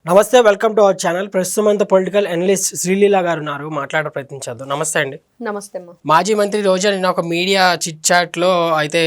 నమస్తే, welcome to our channel. ప్రస్తుతం అంతా పొలిటికల్ అనలిస్ట్ శ్రీలీల గారు ఉన్నారు, మాట్లాడే ప్రయత్నించద్దు. నమస్తే అండి. నమస్తే అమ్మా. మాజీ మంత్రి రోజా నిన్న ఒక మీడియా చిట్ చాట్ లో అయితే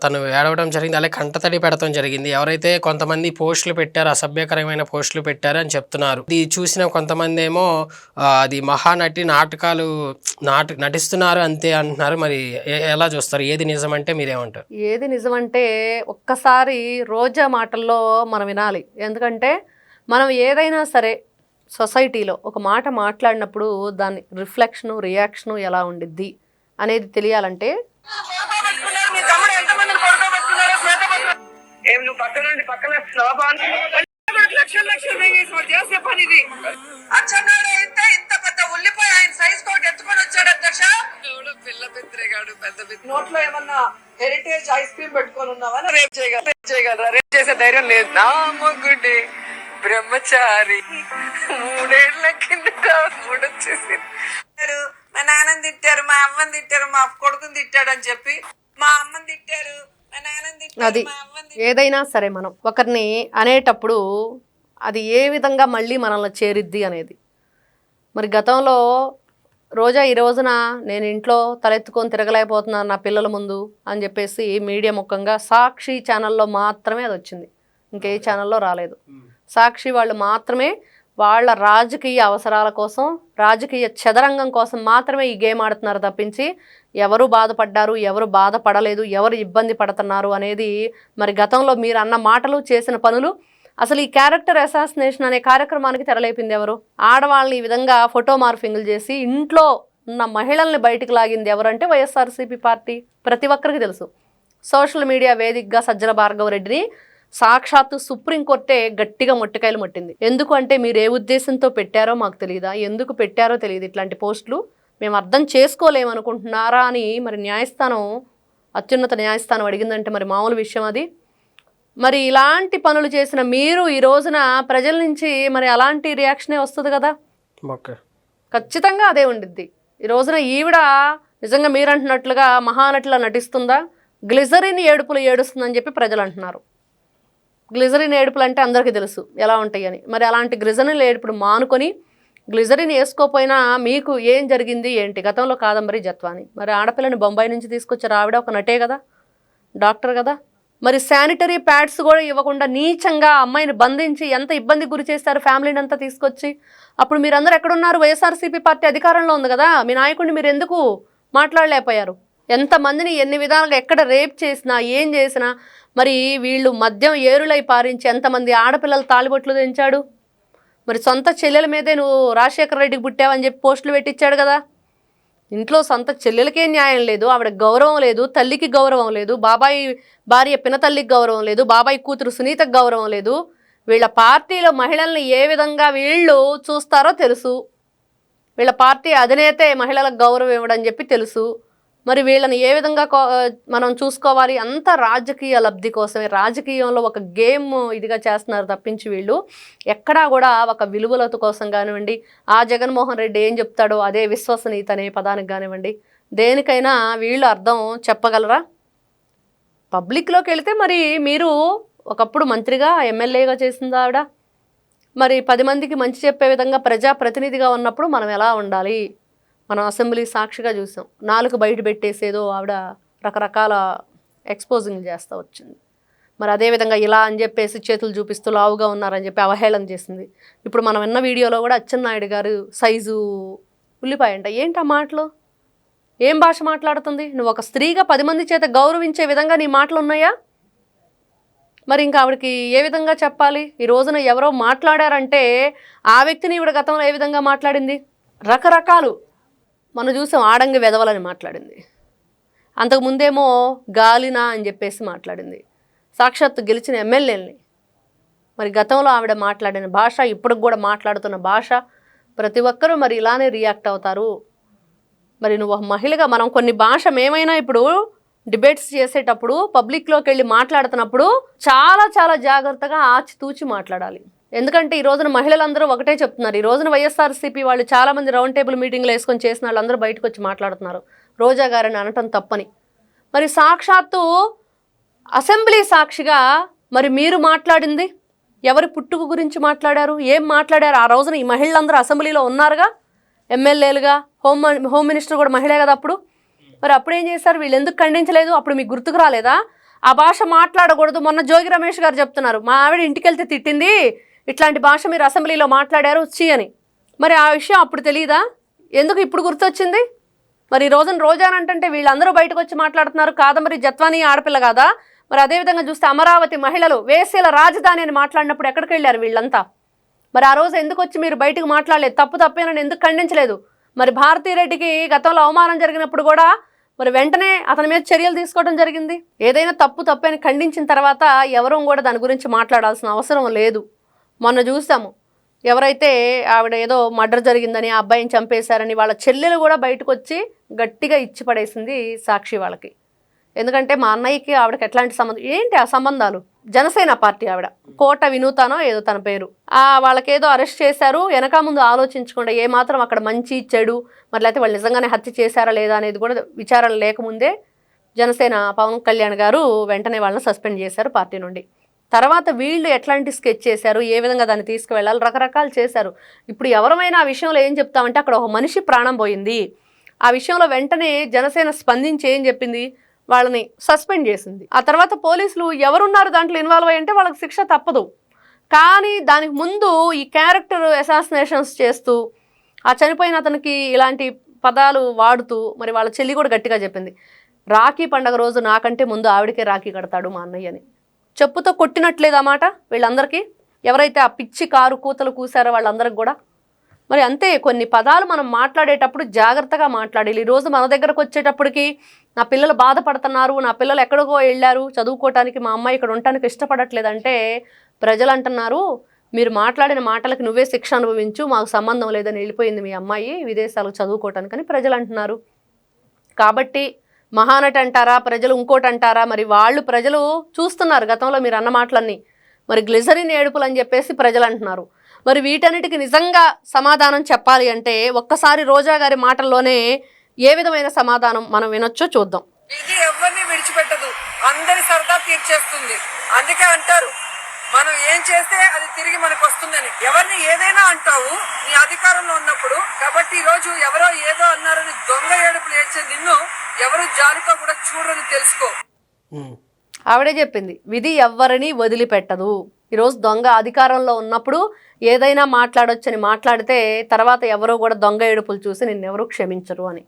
తను ఏడవడం జరిగింది, అలాగే కంటతడి పెడతాం జరిగింది. ఎవరైతే కొంతమంది పోస్టులు పెట్టారు, అసభ్యకరమైన పోస్టులు పెట్టారు అని చెప్తున్నారు. ఇది చూసిన కొంతమంది ఏమో అది మహానటి నాటకాలు నటిస్తున్నారు అంతే అంటున్నారు. మరి ఎలా చూస్తారు? ఏది నిజమంటే మీరేమంటారు? ఏది నిజమంటే ఒక్కసారి రోజా మాటల్లో మనం వినాలి. ఎందుకంటే మనం ఏదైనా సరే సొసైటీలో ఒక మాట మాట్లాడినప్పుడు దాని రిఫ్లెక్షను, రియాక్షను ఎలా ఉండిద్ది అనేది తెలియాలంటే నోట్లో ఏమన్నా హెరిటేజ్ ఐస్ క్రీమ్ పెట్టుకొని ఉన్నావా? రేపు చేయగలరా? రేపు చేసే ధైర్యం లేదు నా మొగ్గుడి బ్రహ్మచారి. 3 ఏళ్ల కిందట మూడొచ్చేసి మా నాన్నని తిట్టారు, మా అమ్మని తిట్టారు, మా కొడుకుని తిట్టాడు అని చెప్పి మా అమ్మని తిట్టారు, మా నాన్నని తిట్టారు. అది ఏదైనా సరే మనం ఒకరిని అనేటప్పుడు అది ఏ విధంగా మళ్ళీ మనల్ని చేరిద్ది అనేది. మరి గతంలో రోజా ఈ రోజున నేను ఇంట్లో తలెత్తుకొని తిరగలేకపోతున్నాను నా పిల్లల ముందు అని చెప్పేసి మీడియా ముఖంగా సాక్షి ఛానల్లో మాత్రమే అది వచ్చింది, ఇంకే ఛానల్లో రాలేదు. సాక్షి వాళ్ళు మాత్రమే వాళ్ళ రాజకీయ అవసరాల కోసం, రాజకీయ చదరంగం కోసం మాత్రమే ఈ గేమ్ ఆడుతున్నారు తప్పించి ఎవరు బాధపడ్డారు, ఎవరు బాధపడలేదు, ఎవరు ఇబ్బంది పడుతున్నారు అనేది మరి గతంలో మీరు అన్న మాటలు, చేసిన పనులు, అసలు ఈ క్యారెక్టర్ అసాసినేషన్ అనే కార్యక్రమానికి తెరలేపింది ఎవరు? ఆడవాళ్ళని ఈ విధంగా ఫోటో మార్ఫింగ్లు చేసి ఇంట్లో ఉన్న మహిళల్ని బయటికి లాగింది ఎవరంటే వైఎస్ఆర్సీపీ పార్టీ. ప్రతి ఒక్కరికి తెలుసు. సోషల్ మీడియా వేదికగా సజ్జల భార్గవ రెడ్డిని సాక్షాత్తు సుప్రీంకోర్టే గట్టిగా మొట్టికాయలు మొట్టింది. ఎందుకు అంటే మీరు ఏ ఉద్దేశంతో పెట్టారో మాకు తెలియదా, ఎందుకు పెట్టారో తెలియదు ఇట్లాంటి పోస్టులు, మేము అర్థం చేసుకోలేమనుకుంటున్నారా అని మరి న్యాయస్థానం, అత్యున్నత న్యాయస్థానం అడిగిందంటే మరి మామూలు విషయం అది. మరి ఇలాంటి పనులు చేసిన మీరు ఈ రోజున ప్రజల నుంచి మరి అలాంటి రియాక్షనే వస్తుంది కదా, ఖచ్చితంగా అదే ఉండిద్ది. ఈ రోజున ఈవిడ నిజంగా మీరు అంటున్నట్లుగా మహానటిలా నటిస్తుందా, గ్లిజరిన్ ఏడుపులు ఏడుస్తుందని చెప్పి ప్రజలు అంటున్నారు. గ్లిజరిన్ ఏడుపులు అంటే అందరికీ తెలుసు ఎలా ఉంటాయని. మరి అలాంటి గ్లిజరిన్ ఏడుపులు మానుకొని గ్లిజరిన్ వేసుకోపోయినా మీకు ఏం జరిగింది ఏంటి? గతంలో కాదంబరి జత్వాని, మరి ఆడపిల్లని బొంబాయి నుంచి తీసుకొచ్చారు, ఆవిడ ఒక నటే కదా, డాక్టర్ కదా. మరి శానిటరీ ప్యాడ్స్ కూడా ఇవ్వకుండా నీచంగా అమ్మాయిని బంధించి ఎంత ఇబ్బంది గురి చేస్తారు ఫ్యామిలీని అంతా తీసుకొచ్చి. అప్పుడు మీరందరూ ఎక్కడున్నారు? వైఎస్ఆర్సీపీ పార్టీ అధికారంలో ఉంది కదా, మీ నాయకుడిని మీరు ఎందుకు మాట్లాడలేకపోయారు? ఎంతమందిని ఎన్ని విధాలుగా ఎక్కడ రేప్ చేసినా ఏం చేసినా మరి వీళ్ళు మద్యం ఏరులై పారించి ఎంతమంది ఆడపిల్లలు తాలిబొట్లు తెంచాడు. మరి సొంత చెల్లెల మీదే నువ్వు రాజశేఖర రెడ్డికి పుట్టావని చెప్పి పోస్టులు పెట్టించాడు కదా. ఇంట్లో సొంత చెల్లెలకే న్యాయం లేదు, ఆవిడ గౌరవం లేదు, తల్లికి గౌరవం లేదు, బాబాయి భార్య పినతల్లికి గౌరవం లేదు, బాబాయి కూతురు సునీతకు గౌరవం లేదు. వీళ్ళ పార్టీలో మహిళల్ని ఏ విధంగా వీళ్ళు చూస్తారో తెలుసు. వీళ్ళ పార్టీ అధినేతే మహిళలకు గౌరవం ఇవ్వడని చెప్పి తెలుసు. మరి వీళ్ళని ఏ విధంగా మనం చూసుకోవాలి? అంత రాజకీయ లబ్ధి కోసమే, రాజకీయంలో ఒక గేమ్ ఇదిగా చేస్తున్నారు తప్పించి వీళ్ళు ఎక్కడా కూడా ఒక విలువలత కోసం కానివ్వండి, ఆ జగన్మోహన్ రెడ్డి ఏం చెప్తాడో అదే విశ్వసనీయత అనే పదానికి కానివ్వండి, దేనికైనా వీళ్ళు అర్థం చెప్పగలరా? పబ్లిక్లోకి వెళితే మరి మీరు ఒకప్పుడు మంత్రిగా, ఎమ్మెల్యేగా చేసింది ఆవిడ, మరి 10 మందికి మంచి చెప్పే విధంగా ప్రజాప్రతినిధిగా ఉన్నప్పుడు మనం ఎలా ఉండాలి? మనం అసెంబ్లీ సాక్షిగా చూసాం, నాలుగు బయట పెట్టేసేదో ఆవిడ రకరకాల ఎక్స్పోజింగ్ చేస్తూ వచ్చింది. మరి అదేవిధంగా ఇలా అని చెప్పేసి చేతులు చూపిస్తూ లావుగా ఉన్నారని చెప్పి అవహేళన చేసింది. ఇప్పుడు మనం విన్న వీడియోలో కూడా అచ్చెన్నాయుడు గారు సైజు ఉల్లిపాయ అంట. ఏంటి ఆ మాటలు? ఏం భాష మాట్లాడుతుంది? నువ్వు ఒక స్త్రీగా 10 మంది చేత గౌరవించే విధంగా నీ మాటలు ఉన్నాయా? మరి ఇంకా ఆవిడకి ఏ విధంగా చెప్పాలి? ఈ రోజున ఎవరో మాట్లాడారంటే ఆ వ్యక్తిని ఈవిడ గతంలో ఏ విధంగా మాట్లాడింది? రకరకాలు మనం చూసాం. ఆడంగి వెదవలని మాట్లాడింది, అంతకుముందేమో గాలినా అని చెప్పేసి మాట్లాడింది, సాక్షాత్తు గెలిచిన ఎమ్మెల్యేలని. మరి గతంలో ఆవిడ మాట్లాడిన భాష, ఇప్పటికి కూడా మాట్లాడుతున్న భాష, ప్రతి ఒక్కరూ మరి ఇలానే రియాక్ట్ అవుతారు. మరి నువ్వు ఒక మహిళగా మనం కొన్ని భాష మేమైనా ఇప్పుడు డిబేట్స్ చేసేటప్పుడు పబ్లిక్లోకి వెళ్ళి మాట్లాడుతున్నప్పుడు చాలా చాలా జాగ్రత్తగా ఆచితూచి మాట్లాడాలి. ఎందుకంటే ఈ రోజున మహిళలందరూ ఒకటే చెప్తున్నారు. ఈ రోజున వైఎస్ఆర్సీపీ వాళ్ళు చాలామంది రౌండ్ టేబుల్ మీటింగ్లు వేసుకొని చేసిన వాళ్ళందరూ బయటకు వచ్చి మాట్లాడుతున్నారు రోజా గారిని అనటం తప్పని. మరి సాక్షాత్తు అసెంబ్లీ సాక్షిగా మరి మీరు మాట్లాడింది ఎవరి పుట్టుక గురించి మాట్లాడారు, ఏం మాట్లాడారు? ఆ రోజున ఈ మహిళలందరూ అసెంబ్లీలో ఉన్నారుగా, ఎమ్మెల్యేలుగా, హోమ్ మినిస్టర్ కూడా మహిళే కదా అప్పుడు. మరి అప్పుడు ఏం చేశారు? వీళ్ళు ఎందుకు ఖండించలేదు? అప్పుడు మీకు గుర్తుకు రాలేదా? ఆ భాష మాట్లాడకూడదు. మొన్న జోగి రమేష్ గారు చెప్తున్నారు, మా ఆవిడ ఇంటికి వెళ్తే తిట్టింది, ఇట్లాంటి భాష మీరు అసెంబ్లీలో మాట్లాడారు వచ్చి అని. మరి ఆ విషయం అప్పుడు తెలియదా? ఎందుకు ఇప్పుడు గుర్తొచ్చింది? మరి ఈ రోజున రోజానంటే వీళ్ళందరూ బయటకు వచ్చి మాట్లాడుతున్నారు కాదా? మరి జత్వానీ ఆడపిల్ల కాదా? మరి అదేవిధంగా చూస్తే అమరావతి మహిళలు వేసేల రాజధాని అని మాట్లాడినప్పుడు ఎక్కడికి వెళ్ళారు వీళ్ళంతా? మరి ఆ రోజు ఎందుకు వచ్చి మీరు బయటకు మాట్లాడలేదు? తప్పేనని ఎందుకు ఖండించలేదు? మరి భారతీరెడ్డికి గతంలో అవమానం జరిగినప్పుడు కూడా మరి వెంటనే అతని మీద చర్యలు తీసుకోవడం జరిగింది. ఏదైనా తప్పే అని ఖండించిన తర్వాత ఎవరూ కూడా దాని గురించి మాట్లాడాల్సిన అవసరం లేదు. మొన్న చూసాము, ఎవరైతే ఆవిడ ఏదో మర్డర్ జరిగిందని, ఆ అబ్బాయిని చంపేశారని వాళ్ళ చెల్లెలు కూడా బయటకు వచ్చి గట్టిగా ఇచ్చి పడేసింది సాక్షి వాళ్ళకి. ఎందుకంటే మా అన్నయ్యకి ఆవిడకి ఎట్లాంటి సంబంధం ఏంటి? ఆ సంబంధాలు జనసేన పార్టీ ఆవిడ, కోట వినూతానో ఏదో తన పేరు. వాళ్ళకేదో అరెస్ట్ చేశారు, వెనక ముందు ఆలోచించకుండా ఏమాత్రం అక్కడ మంచి చెడు మరి లేకపోతే వాళ్ళు నిజంగానే హత్య చేశారా లేదా అనేది కూడా విచారణ లేకముందే జనసేన పవన్ కళ్యాణ్ గారు వెంటనే వాళ్ళని సస్పెండ్ చేశారు పార్టీ నుండి. తర్వాత వీళ్ళు ఎట్లాంటి స్కెచ్ చేశారు, ఏ విధంగా దాన్ని తీసుకువెళ్ళాలి, రకరకాలు చేశారు. ఇప్పుడు ఎవరమైనా ఆ విషయంలో ఏం చెప్తామంటే అక్కడ ఒక మనిషి ప్రాణం పోయింది. ఆ విషయంలో వెంటనే జనసేన స్పందించి ఏం చెప్పింది? వాళ్ళని సస్పెండ్ చేసింది. ఆ తర్వాత పోలీసులు ఎవరున్నారు దాంట్లో ఇన్వాల్వ్ అయ్యంటే వాళ్ళకి శిక్ష తప్పదు. కానీ దానికి ముందు ఈ క్యారెక్టర్ అసాసినేషన్స్ చేస్తూ ఆ చనిపోయిన అతనికి ఇలాంటి పదాలు వాడుతూ మరి వాళ్ళ చెల్లి కూడా గట్టిగా చెప్పింది, రాఖీ పండగ రోజు నాకంటే ముందు ఆవిడకే రాఖీ కడతాడు మా అన్నయ్య అని. చెప్పుతో కొట్టినట్లేదన్నమాట వీళ్ళందరికీ, ఎవరైతే ఆ పిచ్చి కారు కూతలు కూసారో వాళ్ళందరికి కూడా. మరి అంతే, కొన్ని పదాలు మనం మాట్లాడేటప్పుడు జాగ్రత్తగా మాట్లాడాలి. ఈరోజు మన దగ్గరకు వచ్చేటప్పటికి నా పిల్లలు బాధపడుతున్నారు, నా పిల్లలు ఎక్కడికో వెళ్ళారు చదువుకోవటానికి, మా అమ్మాయి ఇక్కడ ఉండటానికి ఇష్టపడట్లేదంటే ప్రజలు అంటున్నారు, మీరు మాట్లాడిన మాటలకు నువ్వే శిక్ష అనుభవించు, మాకు సంబంధం లేదని వెళ్ళిపోయింది మీ అమ్మాయి విదేశాలకు చదువుకోవటానికని ప్రజలు అంటున్నారు. కాబట్టి మహానటి అంటారా, ప్రజలు ఇంకోటి అంటారా? మరి ప్రజలు చూస్తున్నారు గతంలో మీరు అన్న మాటలన్నీ. మరి గ్లిజరిన్ ఏడుపులు అని చెప్పేసి ప్రజలు అంటున్నారు. మరి వీటన్నిటికి నిజంగా సమాధానం చెప్పాలి అంటే ఒక్కసారి రోజా గారి మాటల్లోనే ఏ విధమైన సమాధానం మనం వినొచ్చో చూద్దాం. ఇది ఎవరిని విడిచిపెట్టదు, అందరి సరదా తీర్చేస్తుంది. అందుకే అంటారు, మనం ఏం చేస్తే అది తిరిగి మనకు వస్తుందని. ఎవరిని ఏదైనా అంటావు నీ అధికారంలో ఉన్నప్పుడు. కాబట్టి ఈ రోజు ఎవరో ఏదో అన్నారని దొంగ ఏడుపులు ఏడ్చే నిన్ను ఎవరు జాలితో కూడా చూడరని తెలుసుకో. ఆవిడే చెప్పింది, విధి ఎవ్వరిని వదిలిపెట్టదు. ఈరోజు దొంగ అధికారంలో ఉన్నప్పుడు ఏదైనా మాట్లాడొచ్చని మాట్లాడితే తర్వాత ఎవరో కూడా దొంగ ఏడుపులు చూసి నిన్నెవరూ క్షమించరు అని.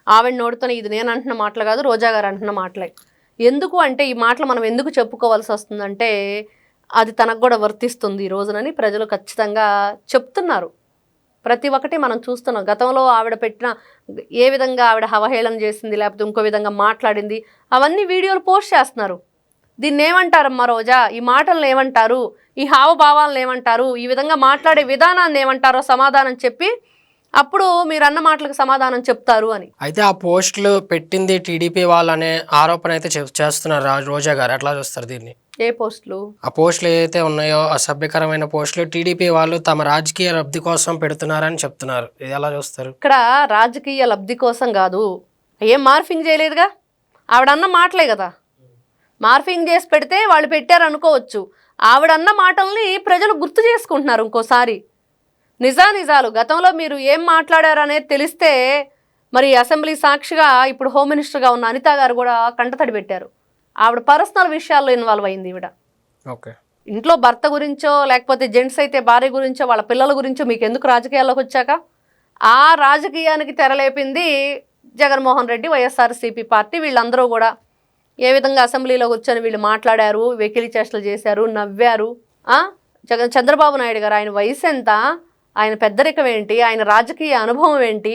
ఆవిడ నోడుతోనే, ఇది నేను అంటున్న మాటలు కాదు, రోజా గారు అంటున్న మాటలే. ఎందుకు అంటే ఈ మాటలు మనం ఎందుకు చెప్పుకోవాల్సి వస్తుందంటే అది తనకు కూడా వర్తిస్తుంది ఈ రోజునని ప్రజలు ఖచ్చితంగా చెప్తున్నారు. ప్రతి ఒక్కటి మనం చూస్తున్నాం. గతంలో ఆవిడ పెట్టిన ఏ విధంగా ఆవిడ అవహేళన చేసింది, లేకపోతే ఇంకో విధంగా మాట్లాడింది, అవన్నీ వీడియోలు పోస్ట్ చేస్తున్నారు. దీన్ని ఏమంటారమ్మా రోజా? ఈ మాటలను ఏమంటారు? ఈ హావభావాలను ఏమంటారు? ఈ విధంగా మాట్లాడే విధానాన్ని ఏమంటారో సమాధానం చెప్పి అప్పుడు మీరు అన్న మాటలకు సమాధానం చెప్తారు అని. అయితే ఆ పోస్టులు పెట్టింది టీడీపీ వాళ్ళనే ఆరోపణ అయితే చేస్తున్నారు రోజా గారు. ఎట్లా చూస్తారు దీన్ని? ఏ పోస్టులు? ఆ పోస్టులు ఏదైతే ఉన్నాయో అసభ్యకరమైన పోస్టులు టీడీపీ వాళ్ళు తమ రాజకీయ లబ్ధి కోసం పెడుతున్నారని చెప్తున్నారు. ఇది ఎలా చూస్తారు? ఇక్కడ రాజకీయ లబ్ధి కోసం కాదు, ఏం మార్ఫింగ్ చేయలేదుగా, ఆవిడన్న మాటలే కదా. మార్ఫింగ్ చేసి పెడితే వాళ్ళు పెట్టారు అనుకోవచ్చు. ఆవిడన్న మాటల్ని ప్రజలు గుర్తు చేసుకుంటున్నారు ఇంకోసారి. నిజాలు గతంలో మీరు ఏం మాట్లాడారు అనేది తెలిస్తే మరి అసెంబ్లీ సాక్షిగా ఇప్పుడు హోమ్ మినిస్టర్గా ఉన్న అనిత గారు కూడా కంటతడి పెట్టారు. ఆవిడ పర్సనల్ విషయాల్లో ఇన్వాల్వ్ అయింది ఈవిడ. ఓకే, ఇంట్లో భర్త గురించో లేకపోతే జెంట్స్ అయితే భార్య గురించో వాళ్ళ పిల్లల గురించో మీకు ఎందుకు రాజకీయాల్లోకి వచ్చాక ఆ రాజకీయానికి తెరలేపింది జగన్మోహన్ రెడ్డి, వైఎస్ఆర్సీపీ పార్టీ. వీళ్ళందరూ కూడా ఏ విధంగా అసెంబ్లీలో కూర్చొని వీళ్ళు మాట్లాడారు, వెకిలి చేష్టలు చేశారు, నవ్వారు. చంద్రబాబు నాయుడు గారు, ఆయన వయసు ఎంత, ఆయన పెద్దరికం ఏంటి, ఆయన రాజకీయ అనుభవం ఏంటి,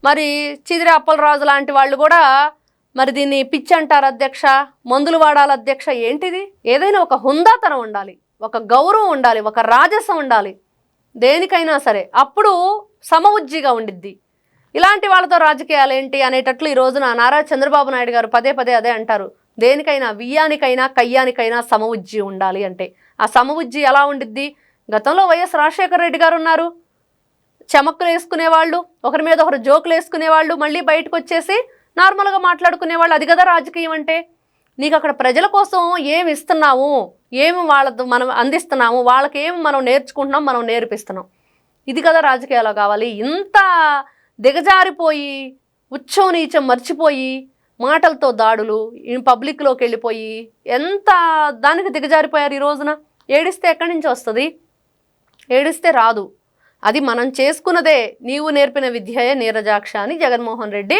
మరి చిదిరి అప్పలరాజు లాంటి వాళ్ళు కూడా మరి దీన్ని పిచ్చి అంటారు అధ్యక్ష, మందులు వాడాలి అధ్యక్ష, ఏంటిది? ఏదైనా ఒక హుందాతనం ఉండాలి, ఒక గౌరవం ఉండాలి, ఒక రాజసం ఉండాలి దేనికైనా సరే, అప్పుడు సమవుజ్జిగా ఉండిద్ది. ఇలాంటి వాళ్ళతో రాజకీయాలు ఏంటి అనేటట్లు ఈ రోజున నారా చంద్రబాబు నాయుడు గారు పదే అదే అంటారు. దేనికైనా, వియ్యానికైనా కయ్యానికైనా సమవుజ్జి ఉండాలి అంటే ఆ సమవుజ్జి ఎలా ఉండిద్ది? గతంలో వైఎస్ రాజశేఖర రెడ్డి గారు ఉన్నారు, చమక్కులు వేసుకునేవాళ్ళు, ఒకరి మీద ఒకరు జోకులు వేసుకునేవాళ్ళు, మళ్ళీ బయటకు వచ్చేసి నార్మల్గా మాట్లాడుకునేవాళ్ళు. అది కదా రాజకీయం అంటే. నీకు అక్కడ ప్రజల కోసం ఏమి ఇస్తున్నాము, ఏమి వాళ్ళతో మనం అందిస్తున్నాము, వాళ్ళకి ఏమి మనం నేర్చుకుంటున్నాం, మనం నేర్పిస్తున్నాం. ఇది కదా రాజకీయాల్లో కావాలి. ఇంత దిగజారిపోయి ఉచ్చం నీచం మర్చిపోయి మాటలతో దాడులు, పబ్లిక్లోకి వెళ్ళిపోయి ఎంత దానికి దిగజారిపోయారు ఈ రోజున. ఏడిస్తే ఎక్కడి నుంచి వస్తుంది? ఏడిస్తే రాదు. అది మనం చేసుకున్నదే. నీవు నేర్పిన విద్యయే నీరజాక్ష అని జగన్మోహన్ రెడ్డి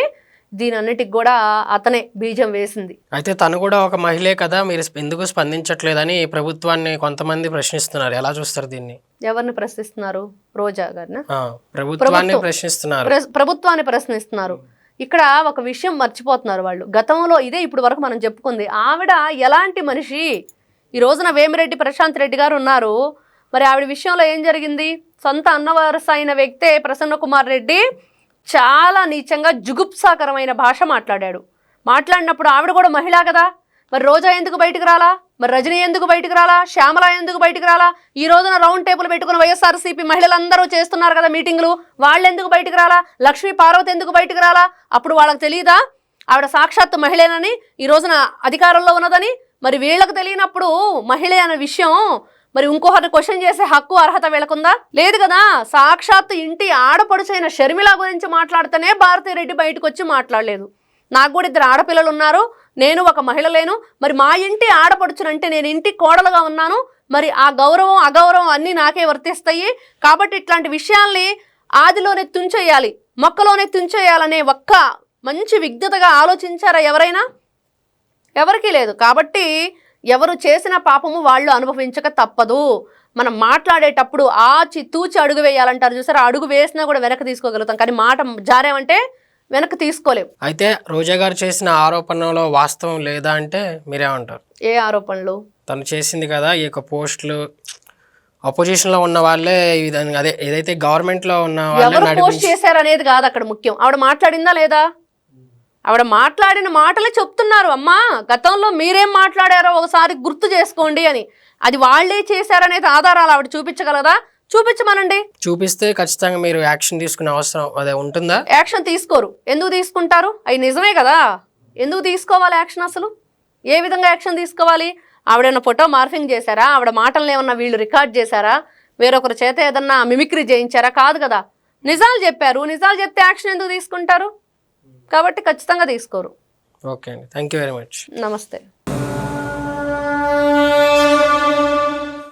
దీనన్నిటికి కూడా అతనే బీజం వేసింది. అయితే తను కూడా ఒక మహిళే కదా, మీరు ఎందుకు స్పందించట్లేదని ప్రభుత్వాన్ని కొంతమంది ప్రశ్నిస్తున్నారు. ఎలా చూస్తారు దీన్ని? ఎవరిని ప్రశ్నిస్తున్నారు? రోజా గారిని. ప్రభుత్వాన్ని ప్రశ్నిస్తున్నారు. ప్రభుత్వాన్ని ప్రశ్నిస్తున్నారు. ఇక్కడ ఒక విషయం మర్చిపోతున్నారు వాళ్ళు. గతంలో ఇదే ఇప్పుడు వరకు మనం చెప్పుకుంది. ఆవిడ ఎలాంటి మనిషి? ఈ రోజున వేమిరెడ్డి ప్రశాంత్ రెడ్డి గారు ఉన్నారు. మరి ఆవిడ విషయంలో ఏం జరిగింది? సొంత అన్నవరస అయిన వ్యక్తే ప్రసన్న కుమార్ రెడ్డి చాలా నీచంగా జుగుప్సాకరమైన భాష మాట్లాడాడు. మాట్లాడినప్పుడు ఆవిడ కూడా మహిళ కదా, మరి రోజా ఎందుకు బయటకు రాలా? మరి రజనీ ఎందుకు బయటకు రాలా? శ్యామల ఎందుకు బయటకు రాలా? ఈ రోజున రౌండ్ టేబుల్ పెట్టుకుని వైఎస్ఆర్సీపీ మహిళలందరూ చేస్తున్నారు కదా మీటింగ్లు, వాళ్ళు ఎందుకు బయటకు రాలా? లక్ష్మీ పార్వతి ఎందుకు బయటకు రాలా? అప్పుడు వాళ్ళకి తెలియదా ఆవిడ సాక్షాత్తు మహిళేనని, ఈ రోజున అధికారంలో ఉన్నదని? మరి వీళ్ళకు తెలియనప్పుడు మహిళ అనే విషయం మరి ఇంకొకరిని క్వశ్చన్ చేసే హక్కు అర్హత వీళ్ళకుందా? లేదు కదా. సాక్షాత్తు ఇంటి ఆడపడుచైన షర్మిల గురించి మాట్లాడితేనే భారతీరెడ్డి బయటకు వచ్చి మాట్లాడలేదు. నాకు కూడా 2 ఆడపిల్లలు ఉన్నారు, నేను ఒక మహిళ లేను, మరి మా ఇంటి ఆడపడుచునంటే నేను ఇంటి కోడలుగా ఉన్నాను, మరి ఆ గౌరవం అగౌరవం అన్నీ నాకే వర్తిస్తాయి. కాబట్టి ఇట్లాంటి విషయాల్ని ఆదిలోనే తుంచేయాలి, మొక్కలోనే తుంచేయాలనే ఒక్క మంచి విజ్ఞతగా ఆలోచించారా ఎవరైనా? ఎవరికీ లేదు. కాబట్టి ఎవరు చేసిన పాపము వాళ్ళు అనుభవించక తప్పదు. మనం మాట్లాడేటప్పుడు ఆచి తూచి అడుగు వేయాలంటారు చూసారు, అడుగు వేసినా కూడా వెనక్కి తీసుకోగలుగుతాం, కానీ మాట జారేమంటే వెనక్కి తీసుకోలేం. అయితే రోజా గారు చేసిన ఆరోపణలో వాస్తవం లేదా అంటే మీరేమంటారు? ఏ ఆరోపణలు? తను చేసింది కదా ఈ యొక్క పోస్టులు, అపోజిషన్లో ఉన్న వాళ్ళే అదే ఏదైతే గవర్నమెంట్లో ఉన్న ఎవరు పోస్ట్ చేశారనేది కాదు అక్కడ ముఖ్యం. ఆవిడ మాట్లాడిందా లేదా? ఆవిడ మాట్లాడిన మాటలే చెప్తున్నారు. అమ్మా గతంలో మీరేం మాట్లాడారో ఒకసారి గుర్తు చేసుకోండి అని. అది వాళ్ళే చేశారనేది ఆధారాలు ఆవిడ చూపించగలదా? చూపించమనండి. చూపిస్తే ఖచ్చితంగా మీరు యాక్షన్ తీసుకునే అవసరం అదే ఉంటుందా? యాక్షన్ తీసుకోరు. ఎందుకు తీసుకుంటారు? అవి నిజమే కదా. ఎందుకు తీసుకోవాలి యాక్షన్? అసలు ఏ విధంగా యాక్షన్ తీసుకోవాలి? ఆవిడేమన్నా ఫోటో మార్ఫింగ్ చేశారా? ఆవిడ మాటలను ఏమన్నా వీళ్ళు రికార్డ్ చేశారా? వేరొకరి చేత ఏదన్నా మిమిక్రీ చేయించారా? కాదు కదా. నిజాలు చెప్పారు. నిజాలు చెప్తే యాక్షన్ ఎందుకు తీసుకుంటారు? కాబట్టి ఖచ్చితంగా తీసుకోరు. ఓకే అండి, థ్యాంక్ యూ వెరీ మచ్. నమస్తే.